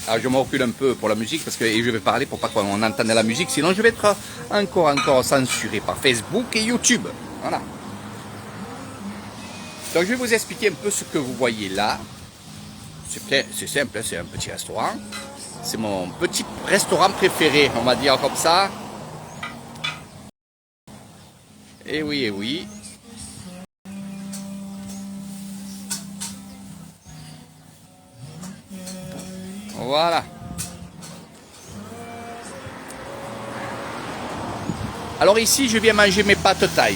Alors je me recule un peu pour la musique parce que et je vais parler pour pas qu'on entende la musique, sinon je vais être encore censuré par Facebook et YouTube. Voilà. Donc je vais vous expliquer un peu ce que vous voyez là. C'est simple, c'est un petit restaurant. C'est mon petit restaurant préféré, on va dire comme ça. Et oui, et oui. Voilà. Alors ici, je viens manger mes pâtes thaï.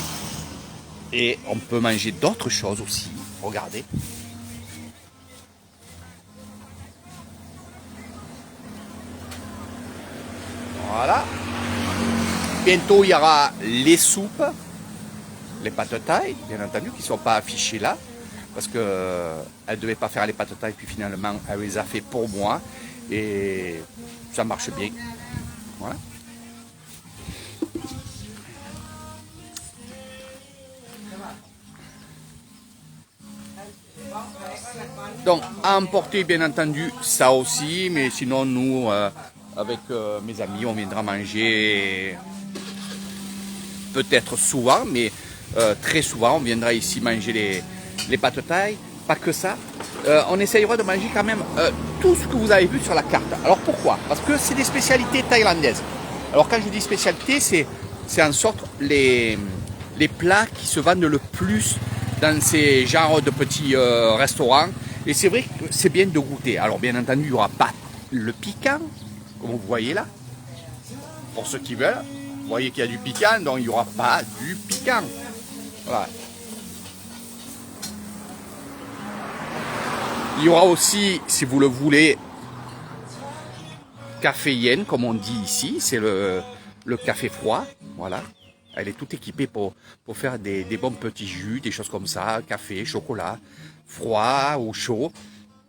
Et on peut manger d'autres choses aussi. Regardez. Voilà. Bientôt, il y aura les soupes, les pâtes thaï, bien entendu, qui ne sont pas affichées là. Parce qu'elle ne devait pas faire les pâtes thaï, puis finalement, elle les a fait pour moi. Et ça marche bien. Voilà. Donc, à emporter, bien entendu, ça aussi. Mais sinon, nous, avec mes amis, on viendra manger peut-être souvent, mais très souvent, on viendra ici manger les pâtes thaï. Pas que ça. On essayera de manger quand même tout ce que vous avez vu sur la carte. Alors pourquoi? Parce que c'est des spécialités thaïlandaises. Alors quand je dis spécialité, c'est en sorte les plats qui se vendent le plus dans ces genres de petits restaurants. Et c'est vrai que c'est bien de goûter. Alors bien entendu, il n'y aura pas le piquant, comme vous voyez là. Pour ceux qui veulent, vous voyez qu'il y a du piquant, donc il n'y aura pas du piquant. Voilà. Il y aura aussi, si vous le voulez, caféienne, comme on dit ici. C'est le café froid. Voilà. Elle est toute équipée pour faire des bons petits jus, des choses comme ça. Café, chocolat, froid ou chaud.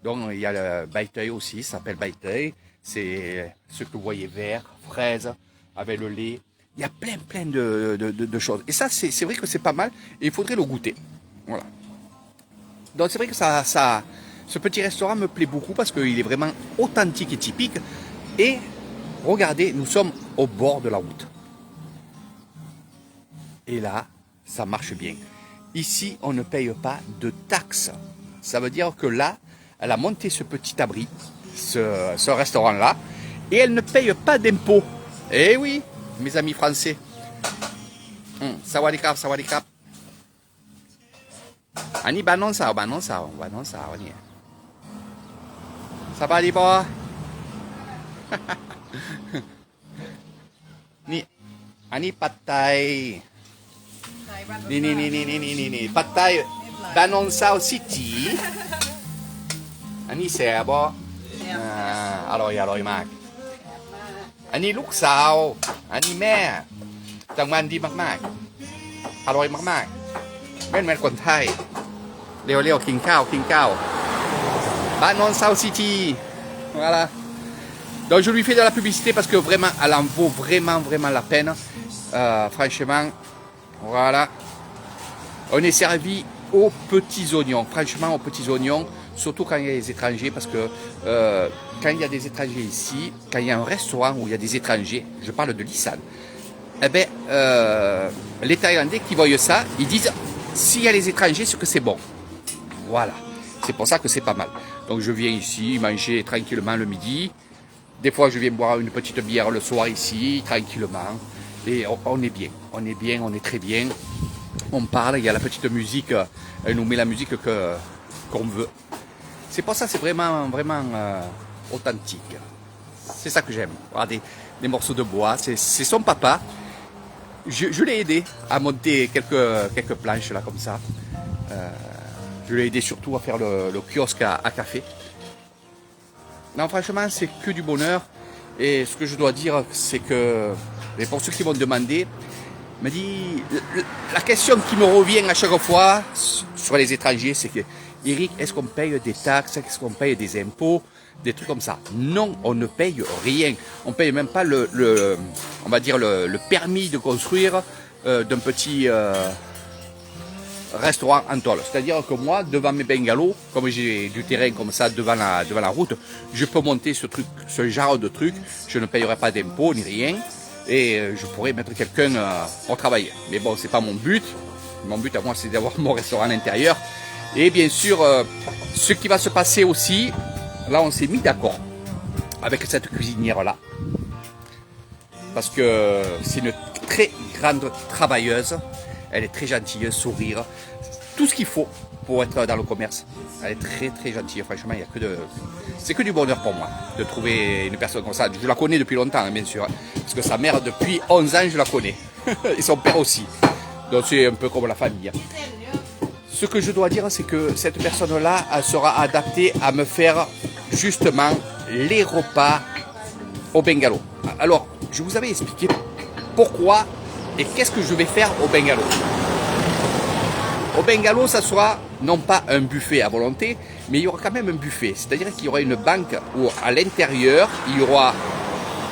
Donc il y a le baïteuil aussi, ça s'appelle baïteuil. C'est ce que vous voyez vert, fraise, avec le lait. Il y a plein de choses. Et ça, c'est vrai que c'est pas mal. Et il faudrait le goûter. Voilà. Donc c'est vrai que ce petit restaurant me plaît beaucoup parce qu'il est vraiment authentique et typique. Et regardez, nous sommes au bord de la route. Et là, ça marche bien. Ici, on ne paye pas de taxes. Ça veut dire que là, elle a monté ce petit abri, ce restaurant-là, et elle ne paye pas d'impôts. Eh oui, mes amis français. Sawadee krap. Ani banon sao. Ça va, Libre? Ni, ani pad thai. Ni. Pad thai Banon Sao City. Ani แซ่บ บ่อร่อยมาก อันนี้ลูกสาว อันนี้แม่จังหวะดีมากๆ อร่อยมากๆแม่นคนไทย เร็วๆกินข้าวBanon Sao City. Voilà. Donc je lui fais de la publicité parce que vraiment, elle en vaut vraiment la peine. Franchement, voilà. On est servi aux petits oignons. Franchement, aux petits oignons, surtout quand il y a des étrangers, parce que quand il y a des étrangers ici, quand il y a un restaurant où il y a des étrangers, je parle de l'Issan, eh ben, les Thaïlandais qui voient ça, ils disent, s'il y a les étrangers, c'est que c'est bon. Voilà. C'est pour ça que c'est pas mal. Donc je viens ici manger tranquillement le midi. Des fois je viens boire une petite bière le soir ici, tranquillement. Et on est bien, on est très bien. On parle, il y a la petite musique, elle nous met la musique qu'on veut. C'est pour ça, c'est vraiment authentique. C'est ça que j'aime. Voilà, des morceaux de bois, c'est son papa. Je l'ai aidé à monter quelques planches là comme ça. Je l'ai aidé surtout à faire le kiosque à café. Non, franchement, c'est que du bonheur. Et ce que je dois dire, c'est que, et pour ceux qui vont demander, me dit, la question qui me revient à chaque fois sur les étrangers, c'est que, Eric, est-ce qu'on paye des taxes, est-ce qu'on paye des impôts, des trucs comme ça? Non, on ne paye rien. On ne paye même pas on va dire le permis de construire d'un petit restaurant en tôle. C'est-à-dire que moi, devant mes bungalows, comme j'ai du terrain comme ça devant la route, je peux monter ce genre de truc. Je ne payerai pas d'impôts ni rien. Et je pourrais mettre quelqu'un au travail. Mais bon, c'est pas mon but. Mon but à moi, c'est d'avoir mon restaurant à l'intérieur. Et bien sûr, ce qui va se passer aussi, là on s'est mis d'accord avec cette cuisinière-là. Parce que c'est une très grande travailleuse. Elle est très gentille, sourire. Tout ce qu'il faut pour être dans le commerce. Elle est très très gentille. Franchement, il y a que de... c'est que du bonheur pour moi de trouver une personne comme ça. Je la connais depuis longtemps, hein, bien sûr. Parce que sa mère, depuis 11 ans, je la connais. Et son père aussi. Donc c'est un peu comme la famille. Ce que je dois dire, c'est que cette personne-là, elle sera adaptée à me faire justement les repas au bungalow. Alors, je vous avais expliqué pourquoi et qu'est-ce que je vais faire au bungalow. Au bungalow, ça sera non pas un buffet à volonté, mais il y aura quand même un buffet. C'est-à-dire qu'il y aura une banque où à l'intérieur, il y aura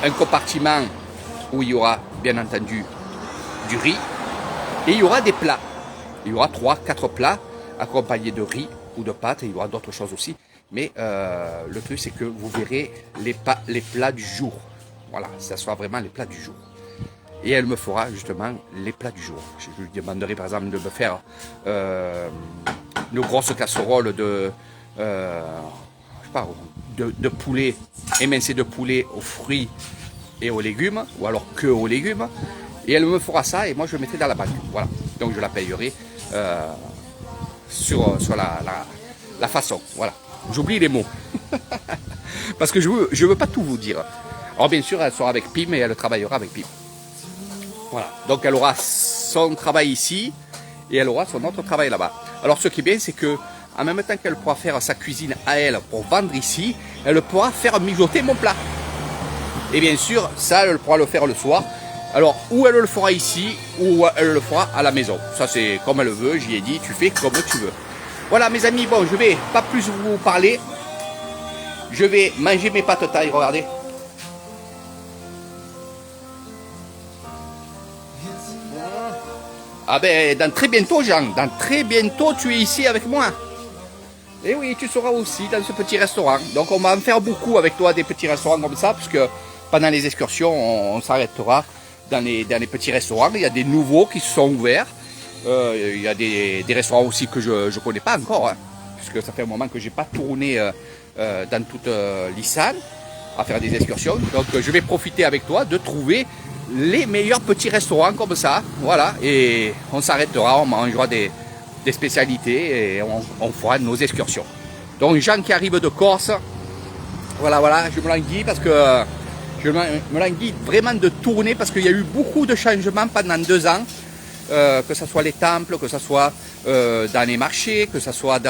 un compartiment où il y aura bien entendu du riz et il y aura des plats. Il y aura 3-4 plats accompagnés de riz ou de pâtes. Et il y aura d'autres choses aussi. Mais le truc, c'est que vous verrez les plats du jour. Voilà, ça sera vraiment les plats du jour. Et elle me fera justement les plats du jour. Je lui demanderai par exemple de me faire une grosse casserole de poulet, émincé de poulet aux fruits et aux légumes, ou alors que aux légumes. Et elle me fera ça et moi je le mettrai dans la banque. Voilà. Donc je la payerai sur la façon. Voilà. J'oublie les mots. Parce que je veux pas tout vous dire. Alors bien sûr, elle sera avec Pim et elle travaillera avec Pim. Voilà. Donc elle aura son travail ici et elle aura son autre travail là-bas. Alors ce qui est bien, c'est que en même temps qu'elle pourra faire sa cuisine à elle pour vendre ici, elle pourra faire mijoter mon plat. Et bien sûr, ça, elle pourra le faire le soir. Alors, ou elle le fera ici, ou elle le fera à la maison. Ça, c'est comme elle veut. J'y ai dit, tu fais comme tu veux. Voilà, mes amis. Bon, je vais pas plus vous parler. Je vais manger mes pâtes taille. Regardez. Ah ben, dans très bientôt, Jean. Dans très bientôt, tu es ici avec moi. Et oui, tu seras aussi dans ce petit restaurant. Donc, on va en faire beaucoup avec toi, des petits restaurants comme ça, parce que pendant les excursions, on s'arrêtera dans les petits restaurants. Il y a des nouveaux qui se sont ouverts. Il y a des restaurants aussi que je ne connais pas encore, hein, puisque ça fait un moment que je n'ai pas tourné dans toute l'Issane à faire des excursions. Donc je vais profiter avec toi de trouver les meilleurs petits restaurants comme ça. Voilà, et on s'arrêtera, on mangera des spécialités et on fera nos excursions. Donc Jean qui arrive de Corse, voilà, je me languis parce que je me languis vraiment de tourner parce qu'il y a eu beaucoup de changements pendant 2 ans, que ce soit les temples, que ce soit dans les marchés, que ce soit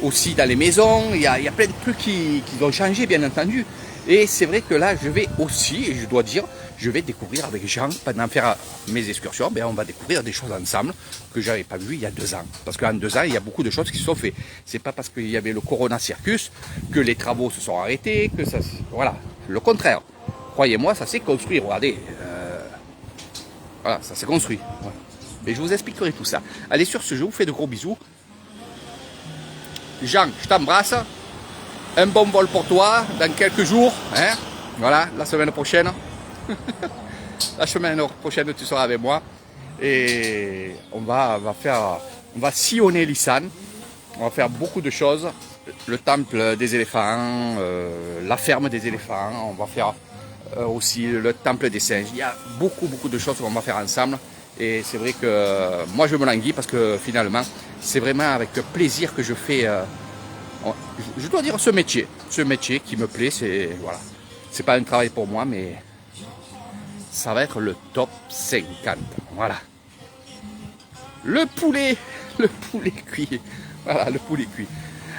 aussi dans les maisons. Il y a plein de trucs qui ont changé, bien entendu. Et c'est vrai que là, je vais aussi, et je dois dire, je vais découvrir avec Jean, pendant faire mes excursions, on va découvrir des choses ensemble que je n'avais pas vues il y a 2 ans. Parce qu'en 2 ans, il y a beaucoup de choses qui se sont faites. C'est pas parce qu'il y avait le Corona Circus que les travaux se sont arrêtés, que ça... Voilà, le contraire. Croyez-moi, ça s'est construit, regardez. Voilà, ça s'est construit. Voilà. Et je vous expliquerai tout ça. Allez, sur ce, je vous fais de gros bisous. Jean, je t'embrasse. Un bon vol pour toi dans quelques jours. Hein, voilà, la semaine prochaine. La semaine prochaine, tu seras avec moi. Et on va sillonner l'Issane. On va faire beaucoup de choses. Le temple des éléphants, la ferme des éléphants. On va faire aussi le temple des singes. Il y a beaucoup de choses qu'on va faire ensemble. Et c'est vrai que moi, je me languis parce que finalement, c'est vraiment avec plaisir que je fais... je dois dire ce métier qui me plaît, c'est pas un travail pour moi, mais ça va être le top 50. Voilà. Le poulet cuit. Voilà, le poulet cuit.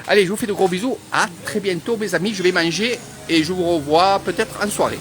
Allez, je vous fais de gros bisous. À très bientôt, mes amis. Je vais manger et je vous revois peut-être en soirée.